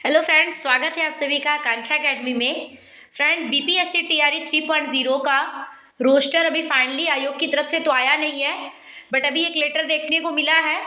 Hello friends, स्वागत है आप सभी का आकांक्षा एकेडमी में। फ्रेंड, बीपीएससी टीआरई 3.0 का रोस्टर अभी फाइनली आयोग की तरफ से तो आया नहीं है, बट अभी एक लेटर देखने को मिला है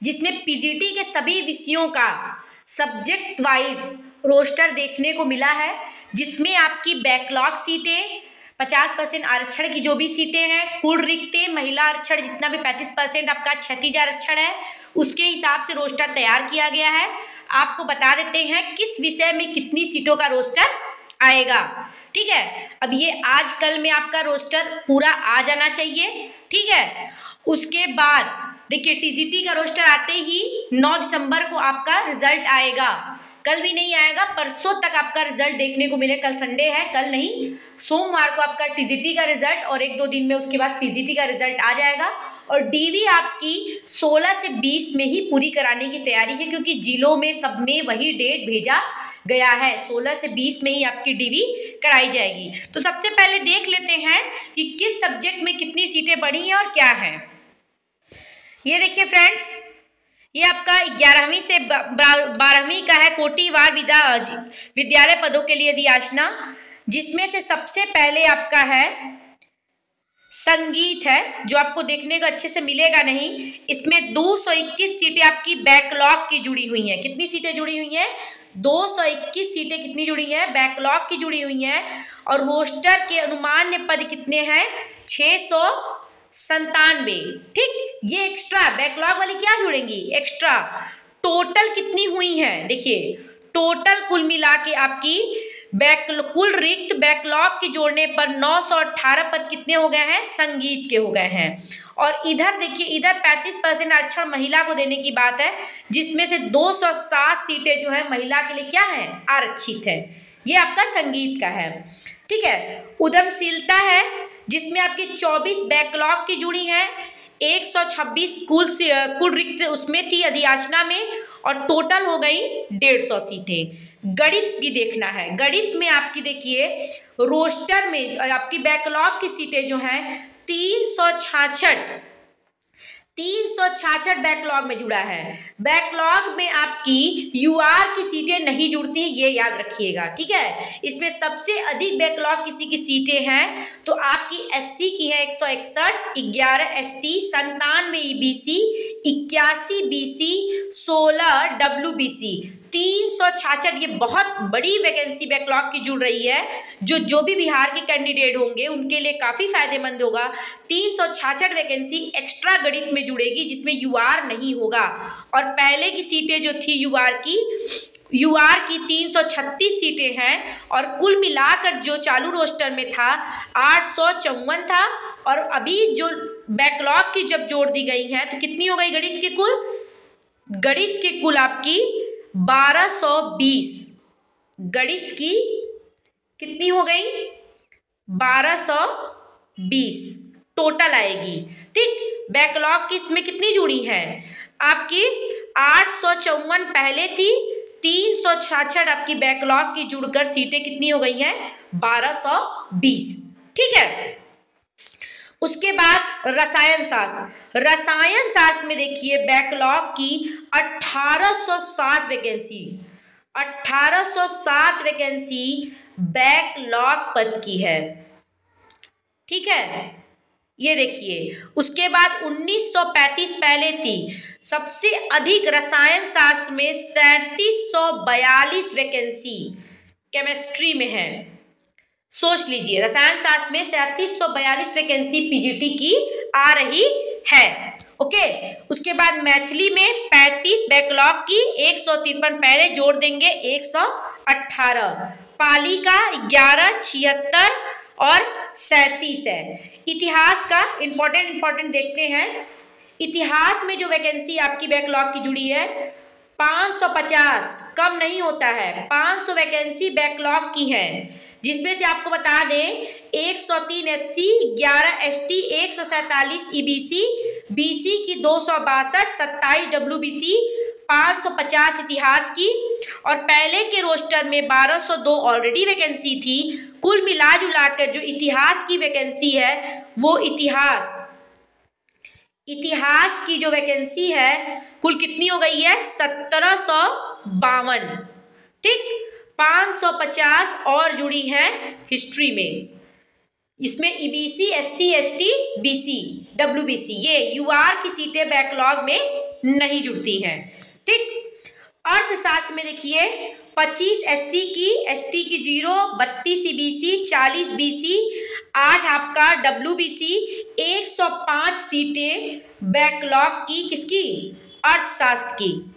जिसमें पीजीटी के सभी विषयों का सब्जेक्ट वाइज रोस्टर देखने को मिला है, जिसमें आपकी बैकलॉग सीटें 50% आरक्षण की जो भी सीटें हैं, कुल रिक्तें, महिला आरक्षण जितना भी 35% आपका क्षैतिज आरक्षण है, उसके हिसाब से रोस्टर तैयार किया गया है। आपको बता देते हैं किस विषय में कितनी सीटों का रोस्टर आएगा। ठीक है, अब ये आज कल में आपका रोस्टर पूरा आ जाना चाहिए। ठीक है, उसके बाद देखिए टीजीटी का रोस्टर आते ही 9 दिसंबर को आपका रिजल्ट आएगा। कल भी नहीं आएगा, परसों तक आपका रिजल्ट देखने को मिले। कल संडे है, कल नहीं, सोमवार को आपका टीजीटी का रिजल्ट और 1-2 दिन में उसके बाद पीजीटी का रिजल्ट आ जाएगा। और डीवी आपकी 16 से 20 में ही पूरी कराने की तैयारी है, क्योंकि जिलों में सब में वही डेट भेजा गया है। 16 से 20 में ही आपकी डीवी कराई जाएगी। तो सबसे पहले देख लेते हैं कि किस सब्जेक्ट में कितनी सीटें बढ़ी हैं और क्या है। ये देखिए फ्रेंड्स, ये आपका 11वीं से 12वीं का है कोटिवार विद्यालय पदों के लिए अधियाचना, जिसमें से सबसे पहले आपका है संगीत है, जो आपको देखने को अच्छे से मिलेगा नहीं। इसमें 221 सीटें आपकी बैकलॉग की जुड़ी हुई हैं। कितनी सीटें जुड़ी हुई हैं? 221 सीटें कितनी जुड़ी हैं? बैकलॉग की जुड़ी हुई हैं। और रोस्टर के अनुमान्य पद कितने हैं? 697। ठीक, ये एक्स्ट्रा बैकलॉग वाली क्या जुड़ेंगी? एक्स्ट्रा। टोटल कितनी हुई हैं? देखिए टोटल कुल मिला के आपकी कुल रिक्त बैकलॉग के जोड़ने पर 918 पद कितने हो गए हैं? संगीत के हो गए हैं। और इधर देखिए, इधर 35% आरक्षण महिला को देने की बात है, जिसमें से 207 सीटें जो है महिला के लिए क्या है? आरक्षित है। ये आपका संगीत का है। ठीक है, उद्यमशीलता है, जिसमें आपकी 24 बैकलॉग की जुड़ी हैं, 126 कुल रिक्त उसमें थी अधियाचना में, और टोटल हो गई 150 सीटें। गणित की देखना है। गणित में आपकी देखिए रोस्टर में आपकी बैकलॉग की सीटें जो हैं 366 बैकलॉग में जुड़ा है। बैकलॉग में आपकी यूआर की सीटें नहीं जुड़ती हैं, ये याद रखिएगा। ठीक है, इसमें सबसे अधिक बैकलॉग किसी की सीटें हैं तो आपकी एससी की है 161, 11 एसटी, 97 ईबीसी, 81 बीसी, 16 डब्ल्यूबीसी। 366 ये बहुत बड़ी वैकेंसी बैकलॉग की जुड़ रही है, जो भी बिहार के कैंडिडेट होंगे उनके लिए काफ़ी फायदेमंद होगा। 366 वैकेंसी एक्स्ट्रा गणित में जुड़ेगी, जिसमें यूआर नहीं होगा। और पहले की सीटें जो थी यूआर की 336 सीटें हैं, और कुल मिलाकर जो चालू रोस्टर में था 854 था। और अभी जो बैकलॉग की जब जोड़ दी गई हैं तो कितनी हो गई? गणित के कुल आपकी 1220। गणित की कितनी हो गई? 1220 टोटल आएगी। ठीक, बैकलॉग की इसमें कितनी जुड़ी है? आपकी 854 पहले थी, 366 आपकी बैकलॉग की जुड़कर सीटें कितनी हो गई हैं? 1220। ठीक है, उसके बाद रसायन शास्त्र में देखिए बैकलॉग की 1807 वैकेंसी बैकलॉग पद की है। ठीक है, ये देखिए। उसके बाद 1935 पहले थी, सबसे अधिक रसायन शास्त्र में 3742 वैकेंसी केमिस्ट्री में है। सोच लीजिए, रसायन शास्त्र में 3742 वैकेंसी पीजीटी की आ रही है। ओके, उसके बाद मैथिली में 35 बैकलॉग की 153 पहले जोड़ देंगे 118। पाली का 11, 76 और 37 है। इतिहास का इंपॉर्टेंट देखते हैं। इतिहास में जो वैकेंसी आपकी बैकलॉग की जुड़ी है 550, कम नहीं होता है, 500 वैकेंसी बैकलॉग की है, जिसमें से आपको बता दें 103 एससी, 11 एसटी, 147 ईबीसी, बीसी की 262, 27 डब्ल्यूबीसी, 550 इतिहास की। और पहले के रोस्टर में 1202 ऑलरेडी वैकेंसी थी। कुल मिला जुला कर जो इतिहास की वैकेंसी है वो इतिहास की जो वैकेंसी है कुल कितनी हो गई है? 1752। ठीक, 550 और जुड़ी हैं हिस्ट्री में। इसमें EBC, SC, ST, BC, WBC, ये यूआर की सीटें बैकलॉग में नहीं जुड़ती हैं। ठीक, अर्थशास्त्र में देखिए 25 एससी की, एसटी की 0, 32 ईबीसी, 40 बीसी, 8 आपका डब्ल्यूबीसी, 105 सीटें बैकलॉग की, किसकी, अर्थशास्त्र की।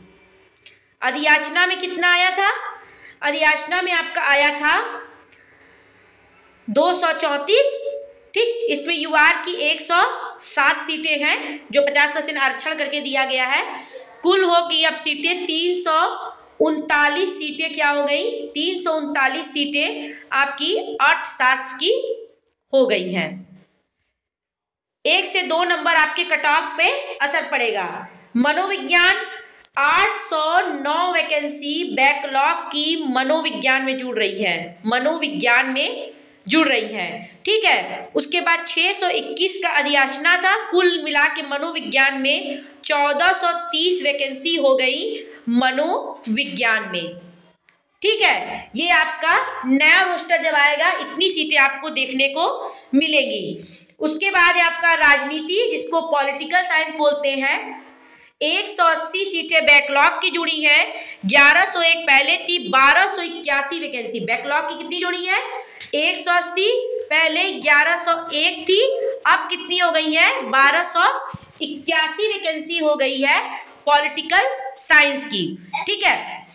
अधियाचना में कितना आया था, अधियाचना में आपका आया था 234। ठीक, इसमें यूआर की 107 सीटें हैं जो 50% आरक्षण करके दिया गया है। कुल होगी अब सीटें 339 सीटें क्या हो गई, 339 सीटें आपकी अर्थशास्त्र की हो गई हैं। 1 से 2 नंबर आपके कट ऑफ पे असर पड़ेगा। मनोविज्ञान 809 वैकेंसी बैकलॉग की मनोविज्ञान में जुड़ रही है, मनोविज्ञान में जुड़ रही है। ठीक है, उसके बाद 621 का अधियाचना था, कुल मिला के मनोविज्ञान में 1430 वैकेंसी हो गई मनोविज्ञान में। ठीक है, ये आपका नया रोस्टर जब आएगा इतनी सीटें आपको देखने को मिलेंगी। उसके बाद है आपका राजनीति, जिसको पॉलिटिकल साइंस बोलते हैं। 180 सीटें बैकलॉग की जुड़ी हैं, 1101 पहले थी, 1281 वैकेंसी बैकलॉग की कितनी जुड़ी है, 180, पहले 1101 थी, अब कितनी हो गई है, 1281 वैकेंसी हो गई है पॉलिटिकल साइंस की। ठीक है,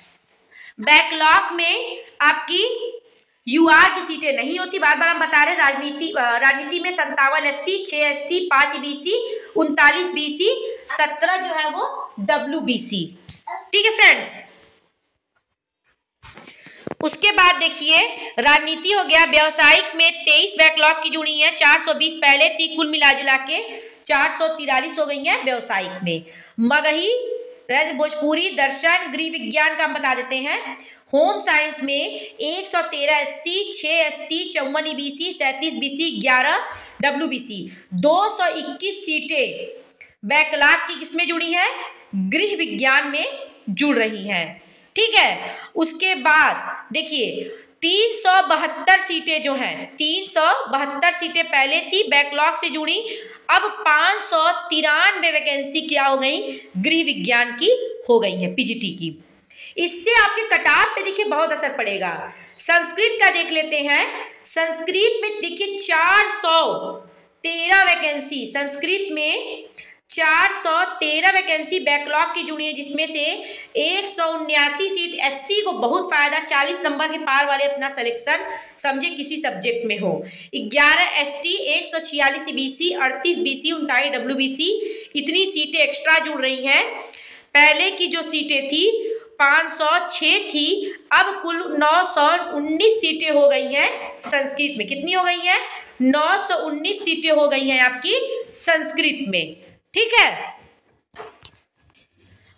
बैकलॉग में आपकी यूआर की सीटें नहीं होती, बार बार हम बता रहे हैं। राजनीति में 57 एससी, 6 एसटी, 5 ईबीसी, 39 बीसी, 17 जो है वो डब्ल्यूबीसी। ठीक है फ्रेंड्स, उसके बाद देखिए राजनीति हो गया। व्यवसायिक में 23 बैकलॉग की जुड़ी है, 420 पहले थी, कुल मिला जुला के 443 हो गई है व्यवसायिक में। मगही, भोजपुरी, दर्शन, गृह विज्ञान का हम बता देते हैं। होम साइंस में 113 SC, 6 ST, 54 EBC, 37 BC, 11 WBC, 221 सीटें बैकलॉग की किसमें जुड़ी है, गृह विज्ञान में जुड़ रही हैं। ठीक है, उसके बाद देखिए 372 सीटें जो हैं, 372 सीटें पहले थी बैकलॉग से जुड़ी, अब 593 वैकेंसी क्या हो गई, गृह विज्ञान की हो गई है, पीजीटी की। इससे आपके कटाव पे देखिए बहुत असर पड़ेगा। संस्कृत का देख लेते हैं। संस्कृत में देखिए 413 वैकेंसी, संस्कृत में 413 वैकेंसी बैकलॉग की जुड़ी है, जिसमें से 179 सीट एससी को बहुत फायदा, 40 नंबर के पार वाले अपना सिलेक्शन समझे किसी सब्जेक्ट में हो। 11 एसटी, 146 बीसी, 38 बीसी, 39 डब्ल्यूबीसी, इतनी सीटें एक्स्ट्रा जुड़ रही हैं। पहले की जो सीटें थी 506 थी, अब कुल 919 सीटें हो गई हैं संस्कृत में। कितनी हो गई हैं, 919 सीटें हो गई हैं आपकी संस्कृत में। ठीक है,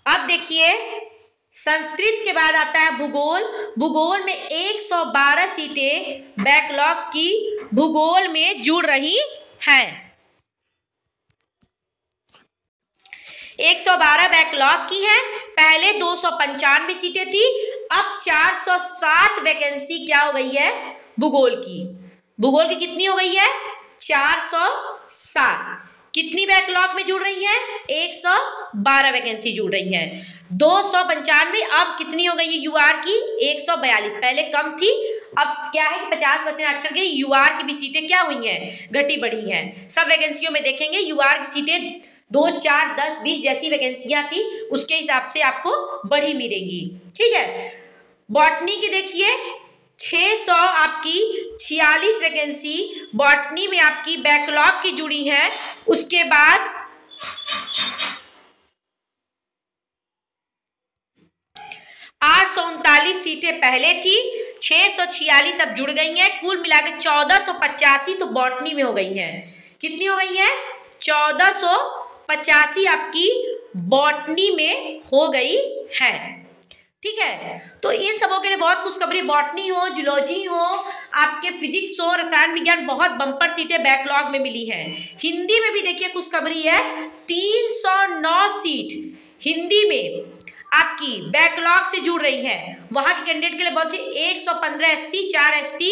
अब देखिए संस्कृत के बाद आता है भूगोल। भूगोल में 112 सीटें बैकलॉग की भूगोल में जुड़ रही हैं। 112 बैकलॉग की है, पहले 295 सीटें थी, अब 407 वैकेंसी क्या हो गई है भूगोल की। भूगोल की कितनी हो गई है, 407। कितनी बैकलॉग में जुड़ रही है, 112 वैकेंसी जुड़ रही है। 295, अब कितनी हो गई है यूआर की, 142। पहले कम थी, अब क्या है कि 50% आरक्षण के यूआर की भी सीटें क्या हुई हैं, घटी बढ़ी हैं। सब वैकेंसियों में देखेंगे यूआर की सीटें 2, 4, 10, 20 जैसी वैकेंसियां थी, उसके हिसाब से आपको बढ़ी मिलेंगी। ठीक है, बॉटनी की देखिए 600 आपकी 46 वैकेंसी बॉटनी में आपकी बैकलॉग की जुड़ी है। उसके बाद 839 सीटें पहले थी, 646 अब जुड़ गई हैं, कुल मिलाकर 1485 तो बॉटनी में हो गई हैं। कितनी हो गई है, 1485 आपकी बॉटनी में हो गई है। ठीक है, तो इन सबों के लिए बहुत खुशखबरी, बॉटनी हो, जूलॉजी हो, आपके फिजिक्स हो, रसायन विज्ञान, बहुत बम्पर सीटें बैकलॉग में मिली हैं। हिंदी में भी देखिए खुशखबरी है, 309 सीट हिंदी में आपकी बैकलॉग से जुड़ रही हैं, वहां के कैंडिडेट के लिए बहुत सी 115 SC, 4 ST,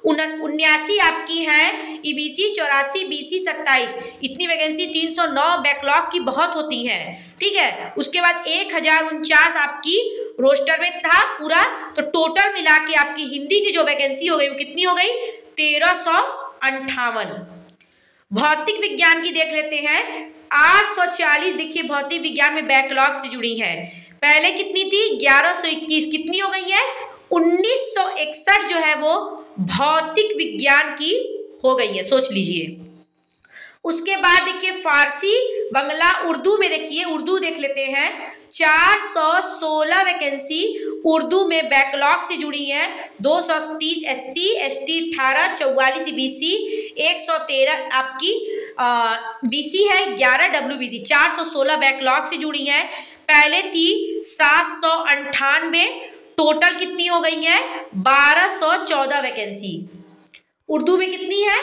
79 आपकी हैं EBC, 84 BC, 27, इतनी वैकेंसी 309 बैकलॉग की बहुत होती हैं। ठीक है, उसके बाद 1049 आपकी रोस्टर में था पूरा, तो टोटल मिला के आपकी हिंदी की जो वैकेंसी हो गई वो कितनी हो गई 1358। भौतिक विज्ञान की देख लेते हैं 840, देखिए भौतिक विज्ञान में बैकलॉग से जुड़ी है। पहले कितनी थी 1121, कितनी हो गई है 1961 जो है वो भौतिक विज्ञान की हो गई है, सोच लीजिए। उसके बाद देखिए फारसी, बंगला, उर्दू में देखिए, उर्दू देख लेते हैं 416 वैकेंसी उर्दू में बैकलॉग से जुड़ी है। 230 SC, ST, 18, 44 EBC, 113 आपकी BC है, 11 WBC, 416 बैकलॉग से जुड़ी है। पहले थी 798, टोटल कितनी हो गई है 1214 वैकेंसी। उर्दू में कितनी है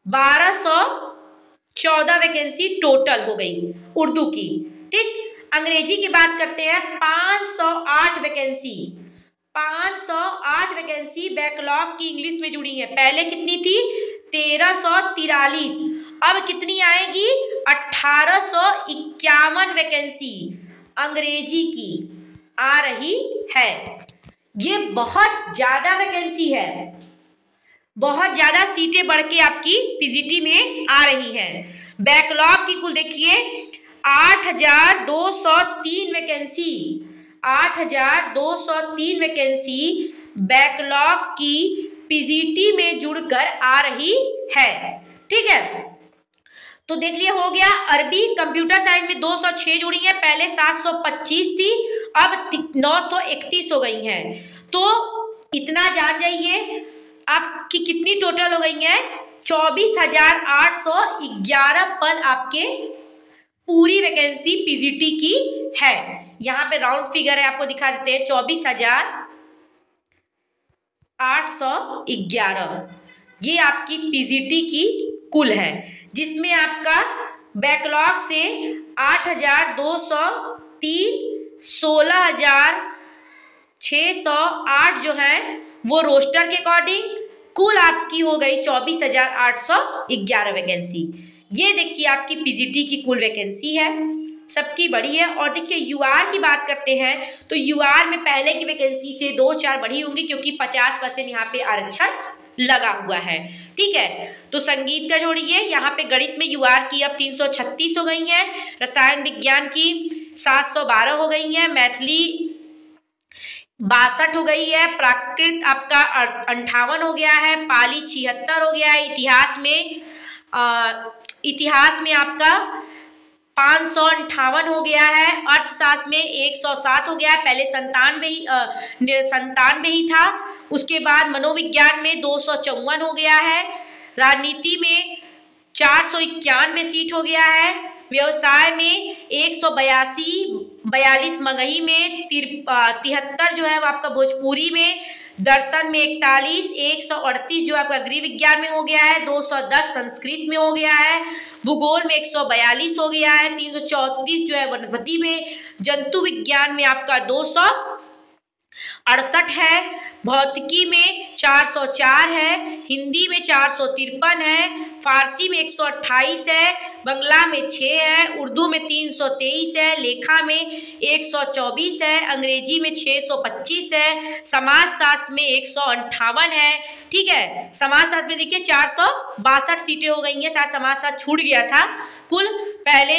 1214 वैकेंसी टोटल हो गई उर्दू की। ठीक, अंग्रेजी की बात करते हैं 508 वैकेंसी, 508 वैकेंसी बैकलॉग की इंग्लिश में जुड़ी है। पहले कितनी थी 1343, अब कितनी आएगी 1851 वैकेंसी अंग्रेजी की आ रही है। ये बहुत ज्यादा वैकेंसी है, बहुत ज्यादा सीटें बढ़ के आपकी पीजीटी में आ रही हैं। बैकलॉग की कुल देखिए 8203 वैकेंसी, 8203 वैकेंसी बैकलॉग की पीजीटी में जुड़कर आ रही है। ठीक है, तो देख लिया हो गया। अरबी कंप्यूटर साइंस में 206 जुड़ी है, पहले 725 थी, अब 931 हो गई हैं। तो इतना जान जाइए आपकी कितनी टोटल हो गई है 24,811 पद आपके पूरी वैकेंसी पीजीटी की है। यहाँ पे राउंड फिगर है, आपको दिखा देते हैं 24,811, ये आपकी पीजीटी की कुल है, जिसमें आपका बैकलॉग से 8,203, 16,608 जो है वो रोस्टर के अकॉर्डिंग कुल आपकी हो गई 24,811 वैकेंसी। ये देखिए आपकी पीजीटी की कुल वैकेंसी है, सबकी बड़ी है। और देखिए यूआर की बात करते हैं तो यूआर में पहले की वैकेंसी से 2-4 बढ़ी होंगी, क्योंकि 50% यहाँ पे आरक्षण लगा हुआ है। ठीक है, तो संगीत का जोड़िए, यहाँ पे गणित में यूआर की अब 336 हो गई है, रसायन विज्ञान की 712 हो गई है, मैथिली 62 हो गई है, प्राकृत आपका 58 हो गया है, पाली 76 हो गया है, इतिहास में आपका 558 हो गया है, अर्थशास्त्र में 107 हो गया है, पहले 97 ही था। उसके बाद मनोविज्ञान में 254 हो गया है, राजनीति में 491 सीट हो गया है, व्यवसाय में 142 मगही में 73 जो है वो आपका भोजपुरी में, दर्शन में 41, 138 जो आपका गृह विज्ञान में हो गया है, 210 संस्कृत में हो गया है, भूगोल में 142 हो गया है, 334 जो है वनस्पति में, जंतु विज्ञान में आपका 268 है, भौतिकी में 404 है, हिंदी में 453 है, फारसी में 128 है, बंगला में 6 है, उर्दू में 323 है, लेखा में 124 है, अंग्रेजी में 625 है, समाजशास्त्र में 158 है। ठीक है, समाजशास्त्र में देखिए 462 सीटें हो गई हैं, शायद समाजशास्त्र छूट गया था। कुल पहले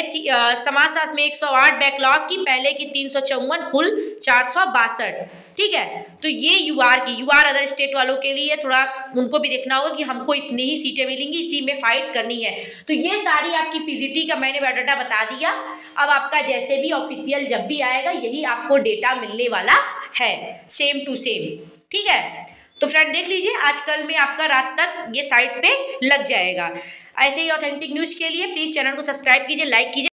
समाजशास्त्र में 108 बैकलॉग की, पहले की 354, कुल 462। ठीक है, तो ये यूआर अदर स्टेट वालों के लिए थोड़ा उनको भी देखना होगा कि हमको इतनी ही सीटें मिलेंगी, इसी में फाइट करनी है। तो ये सारी आपकी पीजीटी का मैंने बायोडाटा बता दिया। अब आपका जैसे भी ऑफिशियल जब भी आएगा यही आपको डेटा मिलने वाला है, सेम टू सेम। ठीक है, तो फ्रेंड देख लीजिए आज कल में आपका रात तक ये साइट पे लग जाएगा। ऐसे ही ऑथेंटिक न्यूज के लिए प्लीज चैनल को सब्सक्राइब कीजिए, लाइक कीजिए।